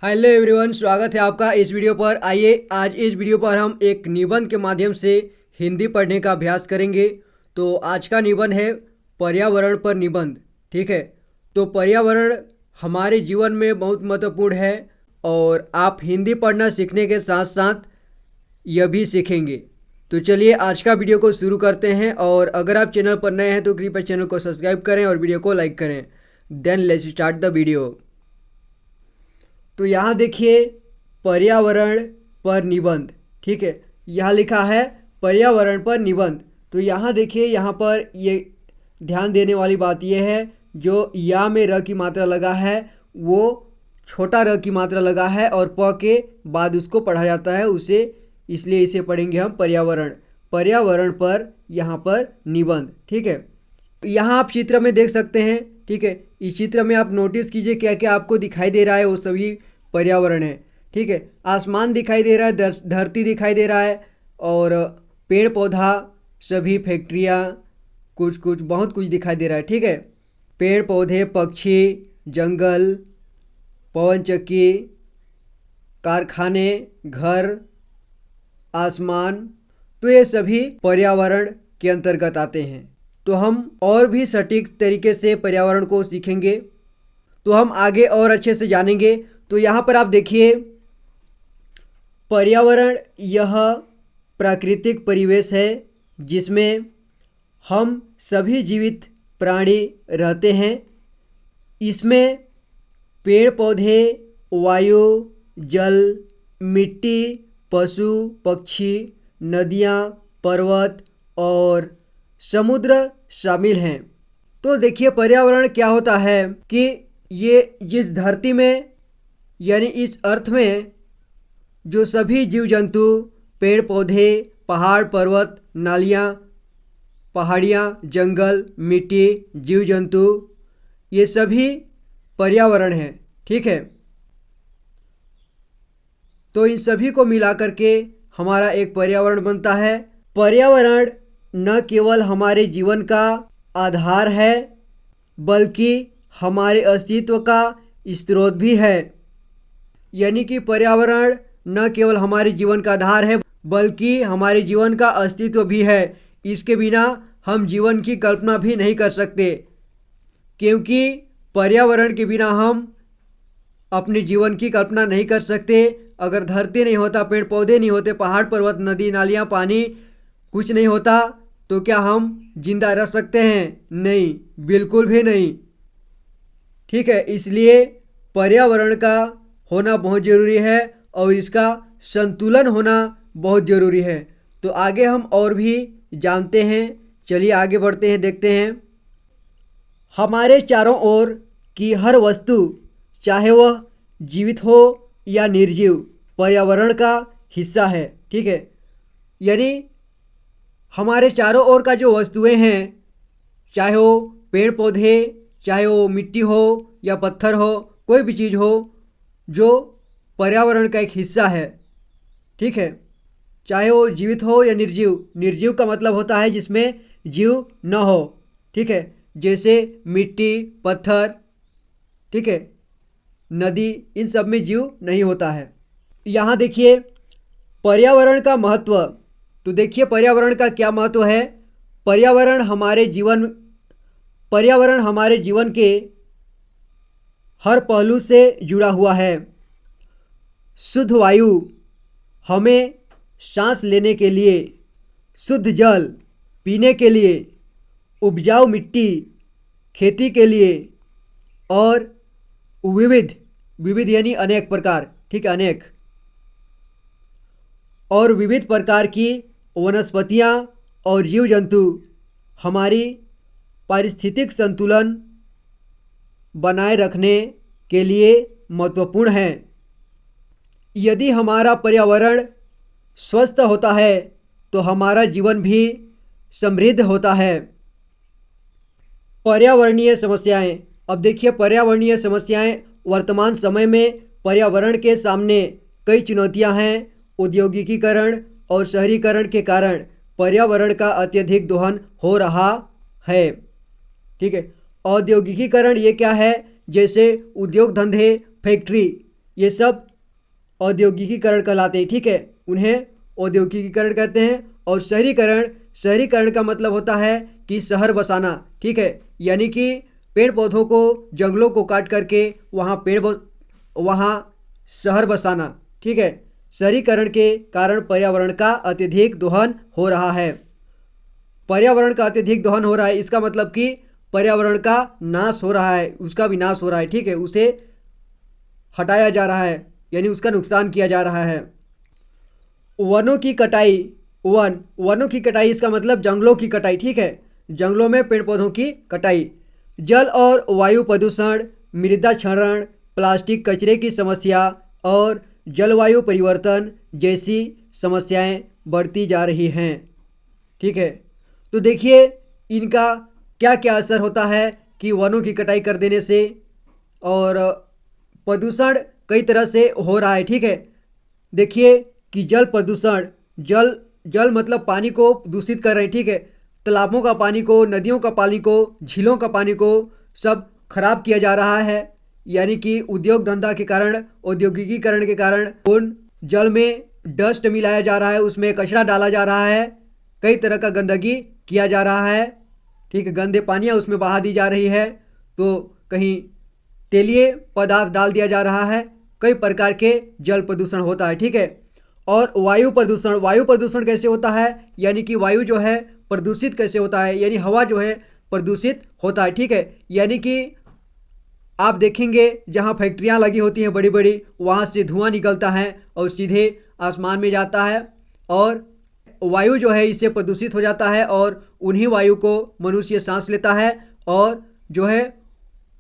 Hello everyone, स्वागत है आपका इस वीडियो पर। आइए आज इस वीडियो पर हम एक निबंध के माध्यम से हिंदी पढ़ने का अभ्यास करेंगे। तो आज का निबंध है पर्यावरण पर निबंध। ठीक है, तो पर्यावरण हमारे जीवन में बहुत महत्वपूर्ण है और आप हिंदी पढ़ना सीखने के साथ साथ यह भी सीखेंगे। तो चलिए आज का वीडियो को शुरू करते हैं। और अगर आप चैनल पर नए हैं तो कृपया चैनल को सब्सक्राइब करें और वीडियो को लाइक करें। Then let's start the video. तो यहाँ देखिए पर्यावरण पर निबंध। ठीक है, यहाँ लिखा है पर्यावरण पर निबंध। तो यहाँ देखिए, यहाँ पर ये ध्यान देने वाली बात यह है, जो या में र की मात्रा लगा है वो छोटा र की मात्रा लगा है और प के बाद उसको पढ़ा जाता है उसे, इसलिए इसे पढ़ेंगे हम पर्यावरण। पर्यावरण पर यहाँ पर निबंध। ठीक है, यहाँ आप चित्र में देख सकते हैं। ठीक है, इस चित्र में आप नोटिस कीजिए क्या क्या आपको दिखाई दे रहा है, वो सभी पर्यावरण है। ठीक है, आसमान दिखाई दे रहा है, धरती दिखाई दे रहा है और पेड़ पौधा, सभी फैक्ट्रियाँ, कुछ कुछ बहुत कुछ दिखाई दे रहा है। ठीक है, पेड़ पौधे, पक्षी, जंगल, पवन चक्की, कारखाने, घर, आसमान, तो ये सभी पर्यावरण के अंतर्गत आते हैं। तो हम और भी सटीक तरीके से पर्यावरण को सीखेंगे तो हम आगे और अच्छे से जानेंगे। तो यहाँ पर आप देखिए, पर्यावरण यह प्राकृतिक परिवेश है जिसमें हम सभी जीवित प्राणी रहते हैं। इसमें पेड़ पौधे, वायु, जल, मिट्टी, पशु पक्षी, नदियाँ, पर्वत और समुद्र शामिल हैं। तो देखिए पर्यावरण क्या होता है कि ये जिस धरती में यानी इस अर्थ में जो सभी जीव जंतु, पेड़ पौधे, पहाड़ पर्वत, नालियाँ, पहाड़ियाँ, जंगल, मिट्टी, जीव जंतु, ये सभी पर्यावरण हैं। ठीक है, तो इन सभी को मिला करके हमारा एक पर्यावरण बनता है। पर्यावरण न केवल हमारे जीवन का आधार है बल्कि हमारे अस्तित्व का स्रोत भी है। यानी कि पर्यावरण न केवल हमारे जीवन का आधार है बल्कि हमारे जीवन का अस्तित्व भी है। इसके बिना हम जीवन की कल्पना भी नहीं कर सकते, क्योंकि पर्यावरण के बिना हम अपने जीवन की कल्पना नहीं कर सकते। अगर धरती नहीं होता, पेड़ पौधे नहीं होते, पहाड़ पर्वत, नदी नालियाँ, पानी कुछ नहीं होता तो क्या हम जिंदा रह सकते हैं? नहीं, बिल्कुल भी नहीं। ठीक है, इसलिए पर्यावरण का होना बहुत ज़रूरी है और इसका संतुलन होना बहुत ज़रूरी है। तो आगे हम और भी जानते हैं। चलिए आगे बढ़ते हैं, देखते हैं। हमारे चारों ओर की हर वस्तु, चाहे वह जीवित हो या निर्जीव, पर्यावरण का हिस्सा है। ठीक है, यानी हमारे चारों ओर का जो वस्तुएं हैं, चाहे वो पेड़ पौधे, चाहे वो मिट्टी हो या पत्थर हो, कोई भी चीज़ हो जो पर्यावरण का एक हिस्सा है। ठीक है, चाहे वो जीवित हो या निर्जीव। निर्जीव का मतलब होता है जिसमें जीव न हो। ठीक है, जैसे मिट्टी, पत्थर, ठीक है, नदी, इन सब में जीव नहीं होता है। यहाँ देखिए पर्यावरण का महत्व। तो देखिए पर्यावरण का क्या महत्व है। पर्यावरण हमारे जीवन के हर पहलू से जुड़ा हुआ है। शुद्ध वायु हमें सांस लेने के लिए, शुद्ध जल पीने के लिए, उपजाऊ मिट्टी खेती के लिए और विविध यानी अनेक प्रकार, ठीक है, अनेक और विविध प्रकार की वनस्पतियाँ और जीव जंतु हमारी पारिस्थितिक संतुलन बनाए रखने के लिए महत्वपूर्ण हैं। यदि हमारा पर्यावरण स्वस्थ होता है तो हमारा जीवन भी समृद्ध होता है। पर्यावरणीय समस्याएं। अब देखिए पर्यावरणीय समस्याएं। वर्तमान समय में पर्यावरण के सामने कई चुनौतियां हैं। औद्योगिकीकरण और शहरीकरण के कारण पर्यावरण का अत्यधिक दोहन हो रहा है। ठीक है, औद्योगिकीकरण ये क्या है? जैसे उद्योग धंधे, फैक्ट्री, ये सब औद्योगिकीकरण कहलाते हैं, ठीक है, उन्हें औद्योगिकीकरण कहते हैं। और शहरीकरण का मतलब होता है कि शहर बसाना, ठीक है, यानी कि पेड़ पौधों को, जंगलों को काट करके वहाँ शहर बसाना, ठीक है। शहरीकरण के कारण पर्यावरण का अत्यधिक दोहन हो रहा है। पर्यावरण का अत्यधिक दोहन हो रहा है, इसका मतलब कि पर्यावरण का नाश हो रहा है, उसका विनाश हो रहा है, ठीक है, उसे हटाया जा रहा है, यानी उसका नुकसान किया जा रहा है। वनों की कटाई, वनों की कटाई, इसका मतलब जंगलों की कटाई, ठीक है, जंगलों में पेड़ पौधों की कटाई। जल और वायु प्रदूषण, मृदा क्षरण, प्लास्टिक कचरे की समस्या और जलवायु परिवर्तन जैसी समस्याएं बढ़ती जा रही हैं, ठीक है। तो देखिए इनका क्या क्या असर होता है कि वनों की कटाई कर देने से, और प्रदूषण कई तरह से हो रहा है, ठीक है। देखिए कि जल प्रदूषण, जल मतलब पानी को दूषित कर रहे हैं, ठीक है, तालाबों का पानी को, नदियों का पानी को, झीलों का पानी को सब खराब किया जा रहा है, यानी कि उद्योग धंधा के कारण, औद्योगिकीकरण के कारण उन जल में डस्ट मिलाया जा रहा है, उसमें कचरा डाला जा रहा है, कई तरह का गंदगी किया जा रहा है, ठीक है, गंदे पानियाँ उसमें बहा दी जा रही है, तो कहीं तेलीय पदार्थ डाल दिया जा रहा है, कई प्रकार के जल प्रदूषण होता है, ठीक है। और वायु प्रदूषण कैसे होता है, यानी कि वायु जो है प्रदूषित कैसे होता है, यानी हवा जो है प्रदूषित होता है, ठीक है। यानी कि आप देखेंगे जहाँ फैक्ट्रियाँ लगी होती हैं बड़ी बड़ी, वहाँ से धुआं निकलता है और सीधे आसमान में जाता है, और वायु जो है इससे प्रदूषित हो जाता है, और उन्हीं वायु को मनुष्य सांस लेता है, और जो है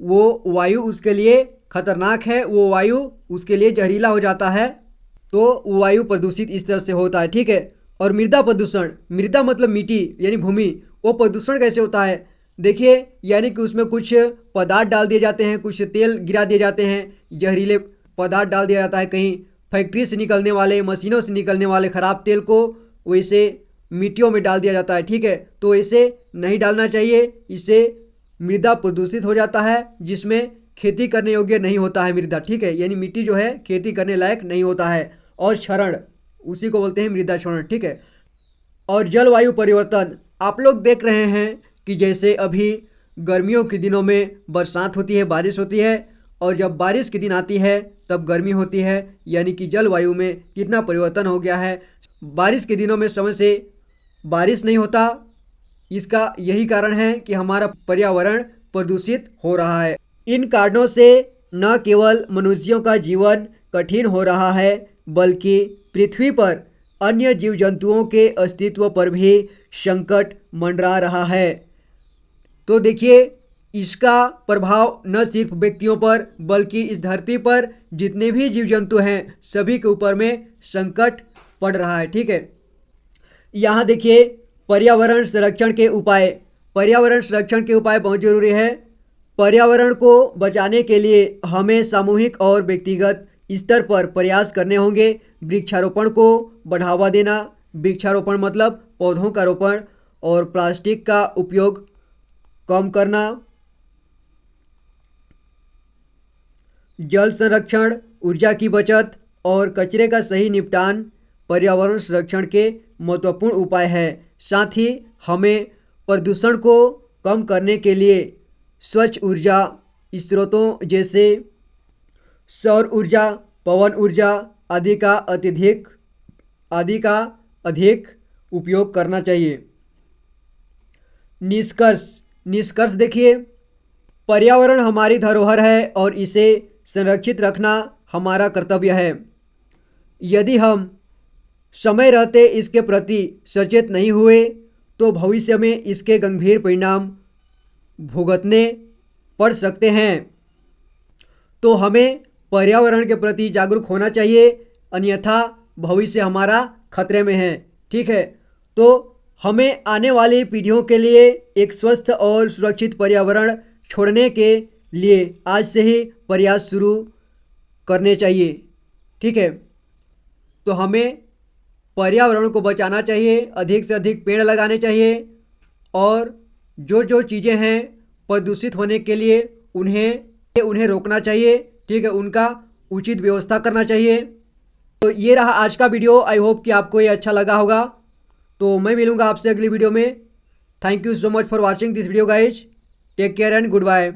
वो वायु उसके लिए खतरनाक है, वो वायु उसके लिए जहरीला हो जाता है, तो वायु प्रदूषित इस तरह से होता है, ठीक है। और मृदा प्रदूषण, मृदा मतलब मिट्टी यानी भूमि, वो प्रदूषण कैसे होता है, देखिए, यानी कि उसमें कुछ पदार्थ डाल दिए जाते हैं, कुछ तेल गिरा दिए जाते हैं, जहरीले पदार्थ डाल दिया जाता है, कहीं फैक्ट्री से निकलने वाले, मशीनों से निकलने वाले ख़राब तेल को वैसे मिट्टियों में डाल दिया जाता है, ठीक है। तो इसे नहीं डालना चाहिए, इससे मृदा प्रदूषित हो जाता है, जिसमें खेती करने योग्य नहीं होता है मृदा, ठीक है, यानी मिट्टी जो है खेती करने लायक नहीं होता है। और क्षरण, उसी को बोलते हैं मृदा क्षरण, ठीक है। और जलवायु परिवर्तन, आप लोग देख रहे हैं कि जैसे अभी गर्मियों के दिनों में बरसात होती है, बारिश होती है, और जब बारिश के दिन आती है तब गर्मी होती है, यानी कि जलवायु में कितना परिवर्तन हो गया है। बारिश के दिनों में समय से बारिश नहीं होता, इसका यही कारण है कि हमारा पर्यावरण प्रदूषित हो रहा है। इन कारणों से न केवल मनुष्यों का जीवन कठिन हो रहा है, बल्कि पृथ्वी पर अन्य जीव जंतुओं के अस्तित्व पर भी संकट मंडरा रहा है। तो देखिए इसका प्रभाव न सिर्फ व्यक्तियों पर, बल्कि इस धरती पर जितने भी जीव जंतु हैं सभी के ऊपर में संकट पड़ रहा है, ठीक है। यहाँ देखिए पर्यावरण संरक्षण के उपाय, बहुत जरूरी है। पर्यावरण को बचाने के लिए हमें सामूहिक और व्यक्तिगत स्तर पर प्रयास करने होंगे। वृक्षारोपण को बढ़ावा देना, वृक्षारोपण मतलब पौधों का रोपण, और प्लास्टिक का उपयोग कम करना, जल संरक्षण, ऊर्जा की बचत और कचरे का सही निपटान पर्यावरण संरक्षण के महत्वपूर्ण उपाय हैं। साथ ही हमें प्रदूषण को कम करने के लिए स्वच्छ ऊर्जा स्रोतों जैसे सौर ऊर्जा, पवन ऊर्जा आदि का अधिक उपयोग करना चाहिए। निष्कर्ष देखिए, पर्यावरण हमारी धरोहर है और इसे संरक्षित रखना हमारा कर्तव्य है। यदि हम समय रहते इसके प्रति सचेत नहीं हुए तो भविष्य में इसके गंभीर परिणाम भुगतने पड़ सकते हैं। तो हमें पर्यावरण के प्रति जागरूक होना चाहिए, अन्यथा भविष्य हमारा खतरे में है, ठीक है। तो हमें आने वाली पीढ़ियों के लिए एक स्वस्थ और सुरक्षित पर्यावरण छोड़ने के लिए आज से ही प्रयास शुरू करने चाहिए, ठीक है। तो हमें पर्यावरण को बचाना चाहिए, अधिक से अधिक पेड़ लगाने चाहिए, और जो चीज़ें हैं प्रदूषित होने के लिए उन्हें रोकना चाहिए, ठीक है, उनका उचित व्यवस्था करना चाहिए। तो ये रहा आज का वीडियो। आई होप कि आपको ये अच्छा लगा होगा। तो मैं मिलूँगा आपसे अगली वीडियो में। Thank you so much for watching this video guys. Take care and good bye.